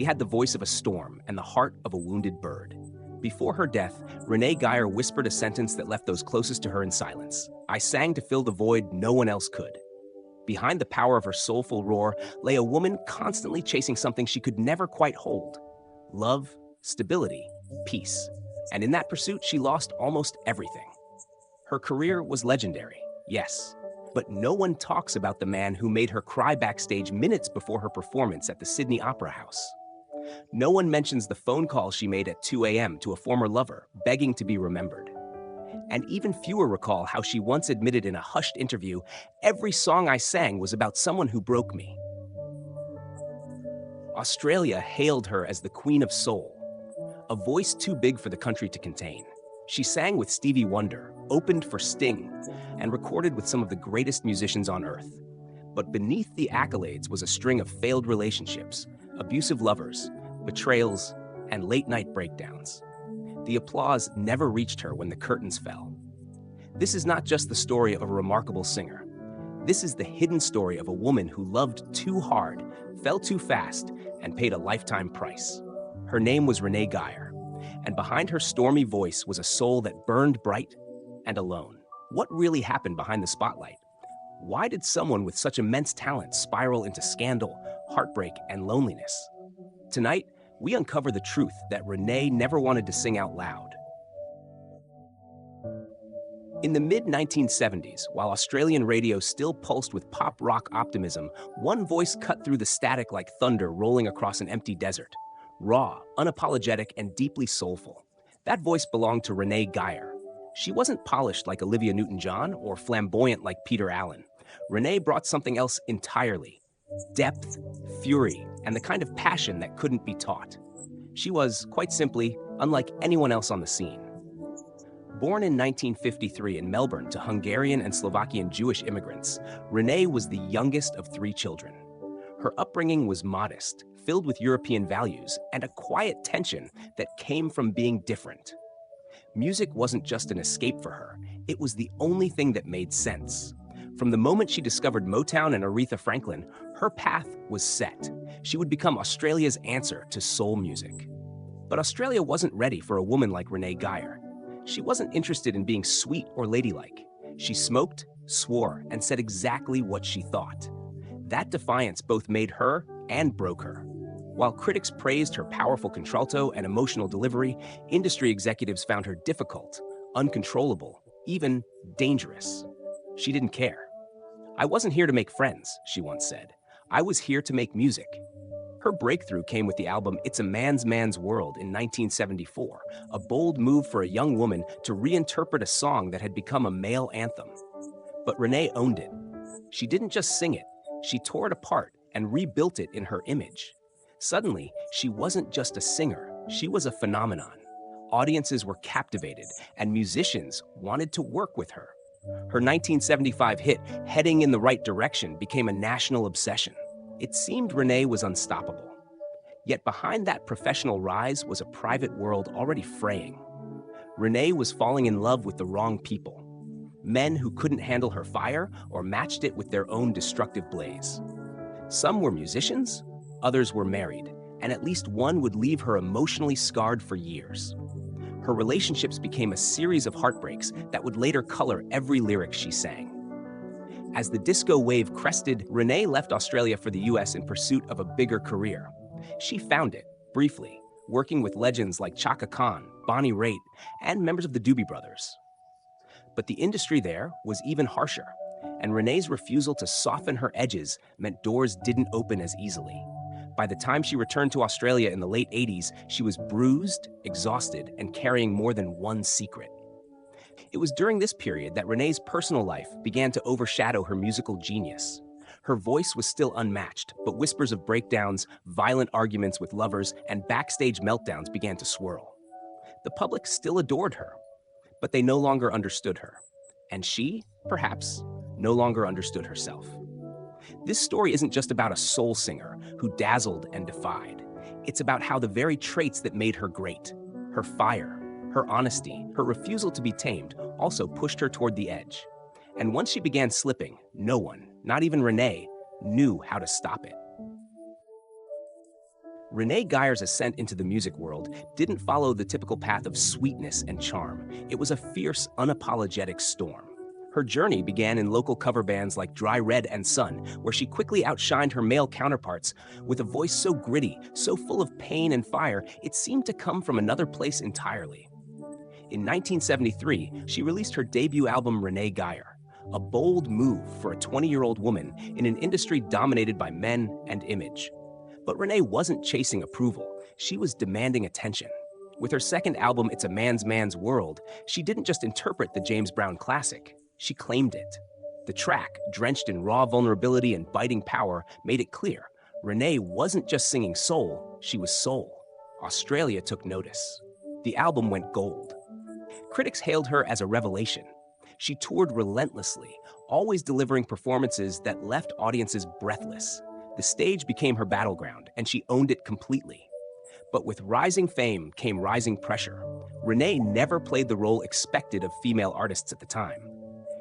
She had the voice of a storm and the heart of a wounded bird. Before her death, Renee Geyer whispered a sentence that left those closest to her in silence. "I sang to fill the void no one else could." Behind the power of her soulful roar lay a woman constantly chasing something she could never quite hold: love, stability, peace. And in that pursuit, she lost almost everything. Her career was legendary, yes, but no one talks about the man who made her cry backstage minutes before her performance at the Sydney Opera House. No one mentions the phone call she made at 2 a.m. to a former lover, begging to be remembered. And even fewer recall how she once admitted in a hushed interview, "Every song I sang was about someone who broke me." Australia hailed her as the Queen of Soul, a voice too big for the country to contain. She sang with Stevie Wonder, opened for Sting, and recorded with some of the greatest musicians on earth. But beneath the accolades was a string of failed relationships, abusive lovers, betrayals, and late-night breakdowns. The applause never reached her when the curtains fell. This is not just the story of a remarkable singer. This is the hidden story of a woman who loved too hard, fell too fast, and paid a lifetime price. Her name was Renee Geyer, and behind her stormy voice was a soul that burned bright and alone. What really happened behind the spotlight? Why did someone with such immense talent spiral into scandal, heartbreak, and loneliness? Tonight, we uncover the truth that Renee never wanted to sing out loud. In the mid-1970s, while Australian radio still pulsed with pop-rock optimism, one voice cut through the static like thunder rolling across an empty desert. Raw, unapologetic, and deeply soulful. That voice belonged to Renee Geyer. She wasn't polished like Olivia Newton-John or flamboyant like Peter Allen. Renee brought something else entirely: depth, fury, and the kind of passion that couldn't be taught. She was, quite simply, unlike anyone else on the scene. Born in 1953 in Melbourne to Hungarian and Slovakian Jewish immigrants, Renee was the youngest of 3 children. Her upbringing was modest, filled with European values, and a quiet tension that came from being different. Music wasn't just an escape for her, it was the only thing that made sense. From the moment she discovered Motown and Aretha Franklin, her path was set. She would become Australia's answer to soul music. But Australia wasn't ready for a woman like Renee Geyer. She wasn't interested in being sweet or ladylike. She smoked, swore, and said exactly what she thought. That defiance both made her and broke her. While critics praised her powerful contralto and emotional delivery, industry executives found her difficult, uncontrollable, even dangerous. She didn't care. "I wasn't here to make friends," she once said. "I was here to make music." Her breakthrough came with the album It's a Man's World in 1974, a bold move for a young woman to reinterpret a song that had become a male anthem. But Renee owned it. She didn't just sing it, she tore it apart and rebuilt it in her image. Suddenly, she wasn't just a singer, she was a phenomenon. Audiences were captivated, and musicians wanted to work with her. Her 1975 hit, Heading in the Right Direction, became a national obsession. It seemed Renee was unstoppable. Yet behind that professional rise was a private world already fraying. Renee was falling in love with the wrong people. Men who couldn't handle her fire or matched it with their own destructive blaze. Some were musicians, others were married, and at least one would leave her emotionally scarred for years. Her relationships became a series of heartbreaks that would later color every lyric she sang. As the disco wave crested, Renee left Australia for the US in pursuit of a bigger career. She found it, briefly, working with legends like Chaka Khan, Bonnie Raitt, and members of the Doobie Brothers. But the industry there was even harsher, and Renee's refusal to soften her edges meant doors didn't open as easily. By the time she returned to Australia in the late 80s, she was bruised, exhausted, and carrying more than one secret. It was during this period that Renee's personal life began to overshadow her musical genius. Her voice was still unmatched, but whispers of breakdowns, violent arguments with lovers, and backstage meltdowns began to swirl. The public still adored her, but they no longer understood her. And she, perhaps, no longer understood herself. This story isn't just about a soul singer who dazzled and defied. It's about how the very traits that made her great, her fire, her honesty, her refusal to be tamed, also pushed her toward the edge. And once she began slipping, no one, not even Renee, knew how to stop it. Renee Geyer's ascent into the music world didn't follow the typical path of sweetness and charm. It was a fierce, unapologetic storm. Her journey began in local cover bands like Dry Red and Sun, where she quickly outshined her male counterparts with a voice so gritty, so full of pain and fire, it seemed to come from another place entirely. In 1973, she released her debut album Renee Geyer, a bold move for a 20-year-old woman in an industry dominated by men and image. But Renee wasn't chasing approval, she was demanding attention. With her second album, It's a Man's World, she didn't just interpret the James Brown classic, she claimed it. The track, drenched in raw vulnerability and biting power, made it clear Renee wasn't just singing soul, she was soul. Australia took notice. The album went gold. Critics hailed her as a revelation. She toured relentlessly, always delivering performances that left audiences breathless. The stage became her battleground, and she owned it completely. But with rising fame came rising pressure. Renee never played the role expected of female artists at the time.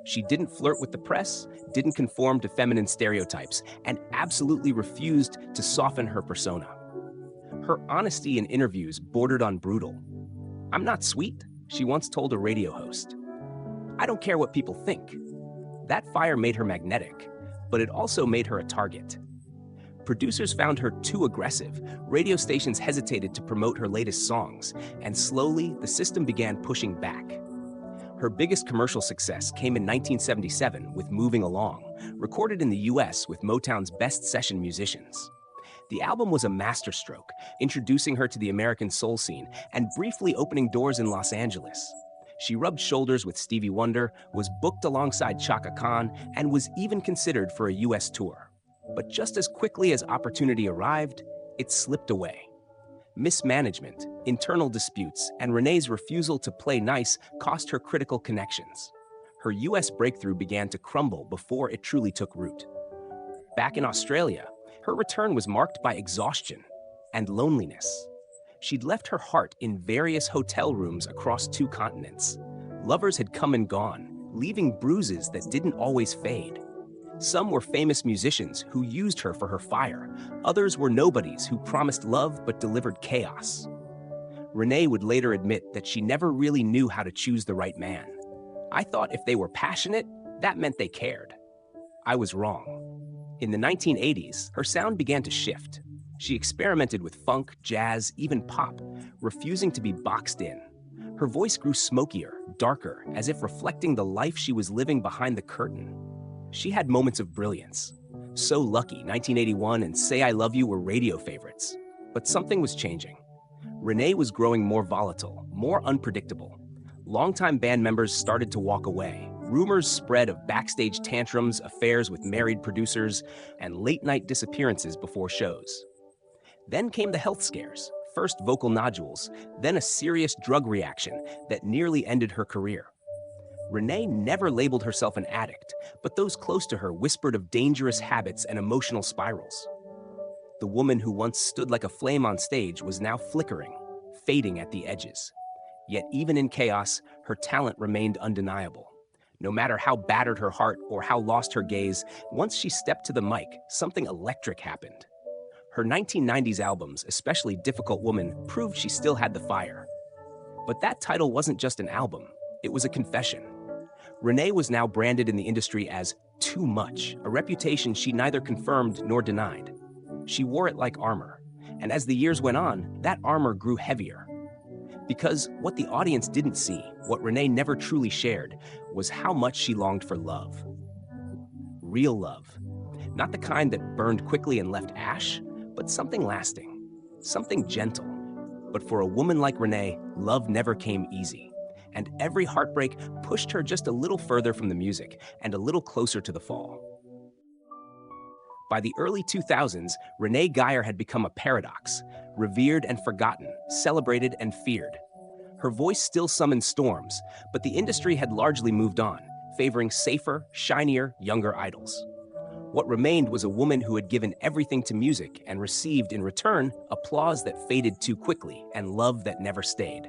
She didn't flirt with the press, didn't conform to feminine stereotypes, and absolutely refused to soften her persona. Her honesty in interviews bordered on brutal. "I'm not sweet," she once told a radio host. "I don't care what people think." That fire made her magnetic, but it also made her a target. Producers found her too aggressive, radio stations hesitated to promote her latest songs, and slowly the system began pushing back. Her biggest commercial success came in 1977 with Moving Along, recorded in the US with Motown's best session musicians. The album was a masterstroke, introducing her to the American soul scene and briefly opening doors in Los Angeles. She rubbed shoulders with Stevie Wonder, was booked alongside Chaka Khan, and was even considered for a US tour. But just as quickly as opportunity arrived, it slipped away. Mismanagement, internal disputes, and Renee's refusal to play nice cost her critical connections. Her US breakthrough began to crumble before it truly took root. Back in Australia, her return was marked by exhaustion and loneliness. She'd left her heart in various hotel rooms across 2 continents. Lovers had come and gone, leaving bruises that didn't always fade. Some were famous musicians who used her for her fire. Others were nobodies who promised love but delivered chaos. Renee would later admit that she never really knew how to choose the right man. "I thought if they were passionate, that meant they cared. I was wrong." In the 1980s, her sound began to shift. She experimented with funk, jazz, even pop, refusing to be boxed in. Her voice grew smokier, darker, as if reflecting the life she was living behind the curtain. She had moments of brilliance. So Lucky, 1981, and Say I Love You were radio favorites. But something was changing. Renee was growing more volatile, more unpredictable. Longtime band members started to walk away. Rumors spread of backstage tantrums, affairs with married producers, and late-night disappearances before shows. Then came the health scares, first vocal nodules, then a serious drug reaction that nearly ended her career. Renee never labeled herself an addict, but those close to her whispered of dangerous habits and emotional spirals. The woman who once stood like a flame on stage was now flickering, fading at the edges. Yet even in chaos, her talent remained undeniable. No matter how battered her heart or how lost her gaze, once she stepped to the mic, something electric happened. Her 1990s albums, especially Difficult Woman, proved she still had the fire. But that title wasn't just an album, it was a confession. Renee was now branded in the industry as too much, a reputation she neither confirmed nor denied. She wore it like armor, and as the years went on, that armor grew heavier. Because what the audience didn't see, what Renee never truly shared, was how much she longed for love. Real love. Not the kind that burned quickly and left ash, but something lasting, something gentle. But for a woman like Renee, love never came easy. And every heartbreak pushed her just a little further from the music and a little closer to the fall. By the early 2000s, Renee Geyer had become a paradox, revered and forgotten, celebrated and feared. Her voice still summoned storms, but the industry had largely moved on, favoring safer, shinier, younger idols. What remained was a woman who had given everything to music and received in return applause that faded too quickly and love that never stayed.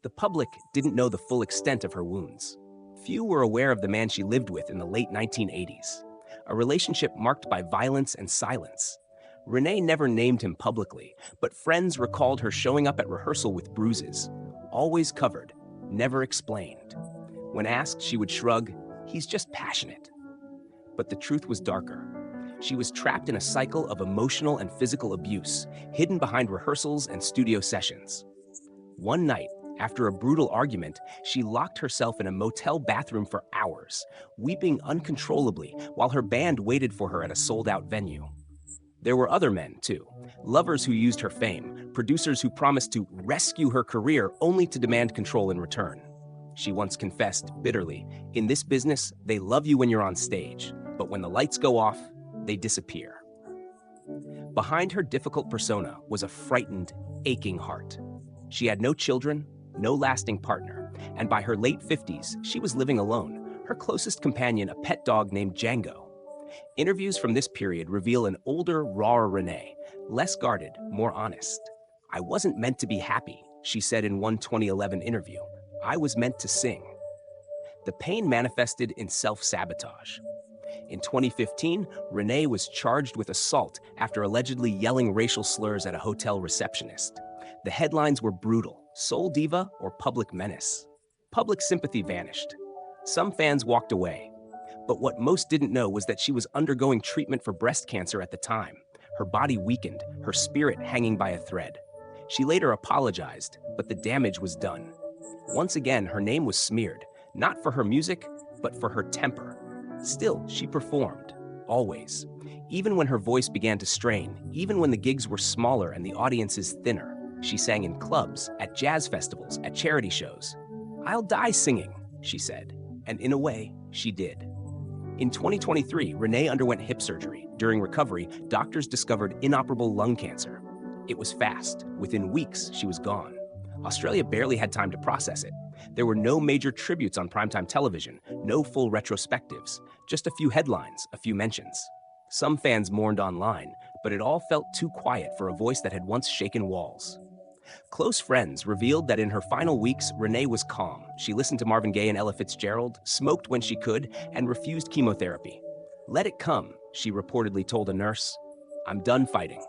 The public didn't know the full extent of her wounds. Few were aware of the man she lived with in the late 1980s, a relationship marked by violence and silence. Renee never named him publicly, but friends recalled her showing up at rehearsal with bruises, always covered, never explained. When asked, she would shrug, "He's just passionate." But the truth was darker. She was trapped in a cycle of emotional and physical abuse, hidden behind rehearsals and studio sessions. One night, after a brutal argument, she locked herself in a motel bathroom for hours, weeping uncontrollably while her band waited for her at a sold-out venue. There were other men, too, lovers who used her fame, producers who promised to rescue her career only to demand control in return. She once confessed bitterly, "In this business, they love you when you're on stage, but when the lights go off, they disappear." Behind her difficult persona was a frightened, aching heart. She had no children, no lasting partner, and by her late 50s, she was living alone, her closest companion a pet dog named Django. Interviews from this period reveal an older, rawer Renee, less guarded, more honest. "I wasn't meant to be happy," she said in one 2011 interview. "I was meant to sing." The pain manifested in self-sabotage. In 2015, Renee was charged with assault after allegedly yelling racial slurs at a hotel receptionist. The headlines were brutal: soul diva or public menace. Public sympathy vanished. Some fans walked away. But what most didn't know was that she was undergoing treatment for breast cancer at the time. Her body weakened, her spirit hanging by a thread. She later apologized, but the damage was done. Once again, her name was smeared, not for her music, but for her temper. Still, she performed, always. Even when her voice began to strain, even when the gigs were smaller and the audiences thinner, she sang in clubs, at jazz festivals, at charity shows. "I'll die singing," she said, and in a way, she did. In 2023, Renee underwent hip surgery. During recovery, doctors discovered inoperable lung cancer. It was fast. Within weeks, she was gone. Australia barely had time to process it. There were no major tributes on primetime television, no full retrospectives, just a few headlines, a few mentions. Some fans mourned online, but it all felt too quiet for a voice that had once shaken walls. Close friends revealed that in her final weeks, Renee was calm. She listened to Marvin Gaye and Ella Fitzgerald, smoked when she could, and refused chemotherapy. "Let it come," she reportedly told a nurse. "I'm done fighting."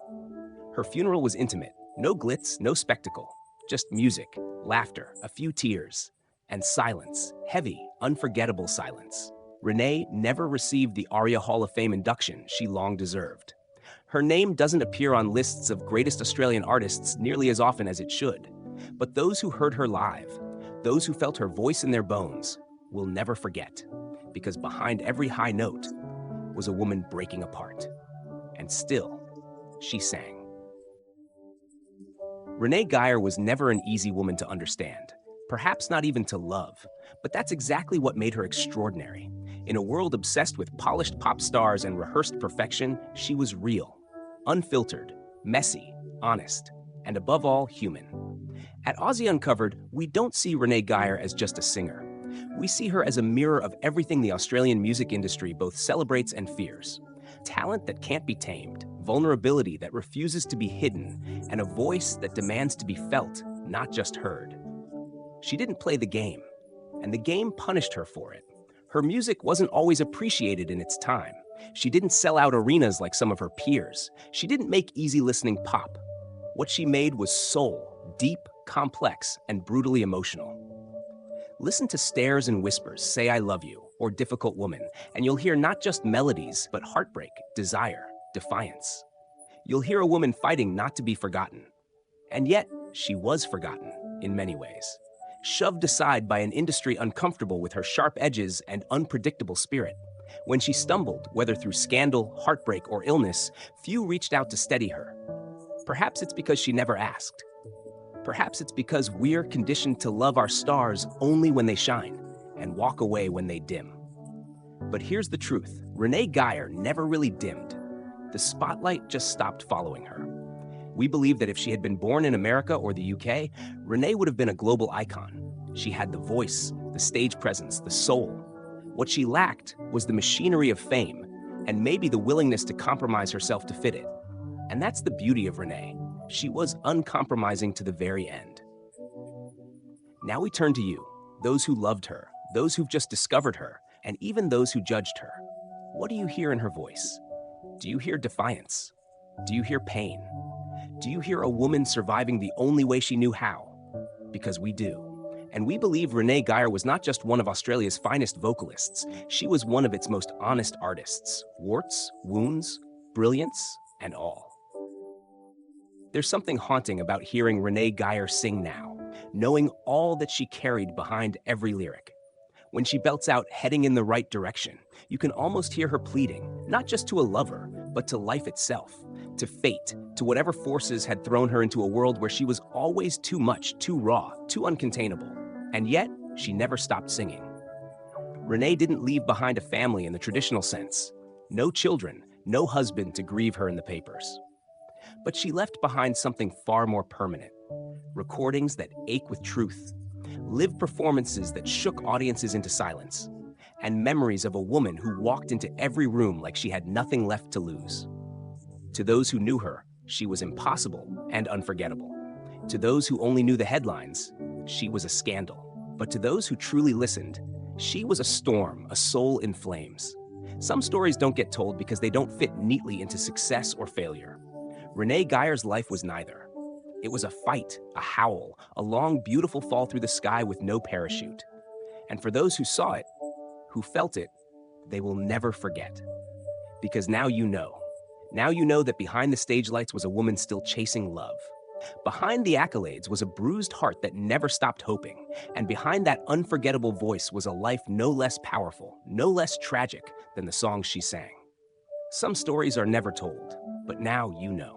Her funeral was intimate. No glitz, no spectacle. Just music, laughter, a few tears, and silence, heavy, unforgettable silence. Renee never received the ARIA Hall of Fame induction she long deserved. Her name doesn't appear on lists of greatest Australian artists nearly as often as it should. But those who heard her live, those who felt her voice in their bones, will never forget. Because behind every high note was a woman breaking apart. And still, she sang. Renee Geyer was never an easy woman to understand, perhaps not even to love, but that's exactly what made her extraordinary. In a world obsessed with polished pop stars and rehearsed perfection, she was real, unfiltered, messy, honest, and above all, human. At Aussie Uncovered, we don't see Renee Geyer as just a singer. We see her as a mirror of everything the Australian music industry both celebrates and fears. Talent that can't be tamed, vulnerability that refuses to be hidden, and a voice that demands to be felt, not just heard. She didn't play the game, and the game punished her for it. Her music wasn't always appreciated in its time. She didn't sell out arenas like some of her peers. She didn't make easy-listening pop. What she made was soul, deep, complex, and brutally emotional. Listen to Stares and Whispers, Say I Love You, or Difficult Woman, and you'll hear not just melodies, but heartbreak, desire, defiance. You'll hear a woman fighting not to be forgotten. And yet, she was forgotten, in many ways. Shoved aside by an industry uncomfortable with her sharp edges and unpredictable spirit. When she stumbled, whether through scandal, heartbreak, or illness, few reached out to steady her. Perhaps it's because she never asked. Perhaps it's because we're conditioned to love our stars only when they shine and walk away when they dim. But here's the truth. Renee Geyer never really dimmed. The spotlight just stopped following her. We believe that if she had been born in America or the UK, Renee would have been a global icon. She had the voice, the stage presence, the soul. What she lacked was the machinery of fame, and maybe the willingness to compromise herself to fit it. And that's the beauty of Renee. She was uncompromising to the very end. Now we turn to you, those who loved her, those who've just discovered her, and even those who judged her. What do you hear in her voice? Do you hear defiance? Do you hear pain? Do you hear a woman surviving the only way she knew how? Because we do. And we believe Renee Geyer was not just one of Australia's finest vocalists, she was one of its most honest artists. Warts, wounds, brilliance, and all. There's something haunting about hearing Renee Geyer sing now, knowing all that she carried behind every lyric. When she belts out "Heading in the Right Direction," you can almost hear her pleading, not just to a lover, but to life itself, to fate, to whatever forces had thrown her into a world where she was always too much, too raw, too uncontainable. And yet, she never stopped singing. Renee didn't leave behind a family in the traditional sense. No children, no husband to grieve her in the papers. But she left behind something far more permanent. Recordings that ache with truth, live performances that shook audiences into silence, and memories of a woman who walked into every room like she had nothing left to lose. To those who knew her, she was impossible and unforgettable. To those who only knew the headlines, she was a scandal. But to those who truly listened, she was a storm, a soul in flames. Some stories don't get told because they don't fit neatly into success or failure. Renee Geyer's life was neither. It was a fight, a howl, a long, beautiful fall through the sky with no parachute. And for those who saw it, who felt it, they will never forget. Because now you know. Now you know that behind the stage lights was a woman still chasing love. Behind the accolades was a bruised heart that never stopped hoping. And behind that unforgettable voice was a life no less powerful, no less tragic than the songs she sang. Some stories are never told, but now you know.